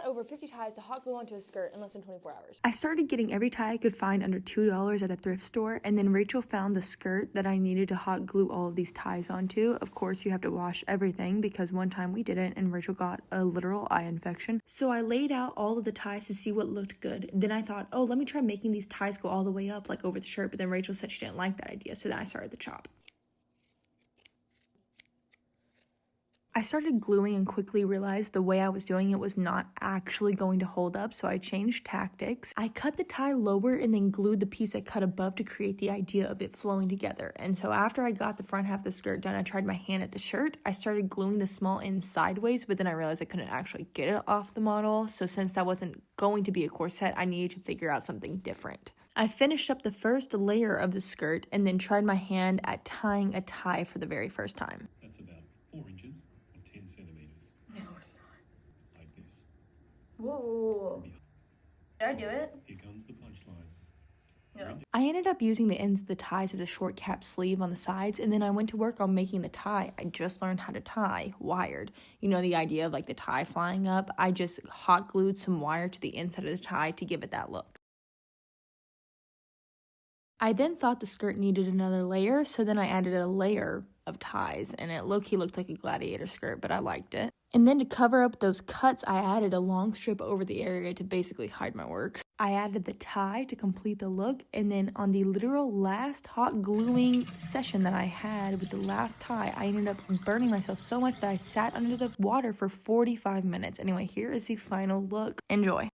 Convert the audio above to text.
got over 50 ties to hot glue onto a skirt in less than 24 hours. I started getting every tie I could find under $2 at a thrift store, and then Rachel found the skirt that I needed to hot glue all of these ties onto. Of course, you have to wash everything because one time we didn't and Rachel got a literal eye infection. So I laid out all of the ties to see what looked good. Then I thought, oh, let me try making these ties go all the way up like over the shirt, but then Rachel said she didn't like that idea, so then I started the chop. I started gluing and quickly realized the way I was doing it was not actually going to hold up, so I changed tactics. I cut the tie lower and then glued the piece I cut above to create the idea of it flowing together. And so after I got the front half of the skirt done, I tried my hand at the shirt. I started gluing the small end sideways, but then I realized I couldn't actually get it off the model. So since that wasn't going to be a corset, I needed to figure out something different. I finished up the first layer of the skirt and then tried my hand at tying a tie for the very first time. That's about 4 inches. 10 centimeters. No, it's not. Like this. Whoa. Did I do it? Here comes the punchline. No. I ended up using the ends of the ties as a short cap sleeve on the sides, and then I went to work on making the tie. I just learned how to tie wired. You know, the idea of like the tie flying up. I just hot glued some wire to the inside of the tie to give it that look. I then thought the skirt needed another layer, so then I added a layer of ties, and it low-key looked like a gladiator skirt, but I liked it. And then to cover up those cuts, I added a long strip over the area to basically hide my work. I added the tie to complete the look, and then on the literal last hot gluing session that I had with the last tie, I ended up burning myself so much that I sat under the water for 45 minutes. Anyway, here is the final look. Enjoy.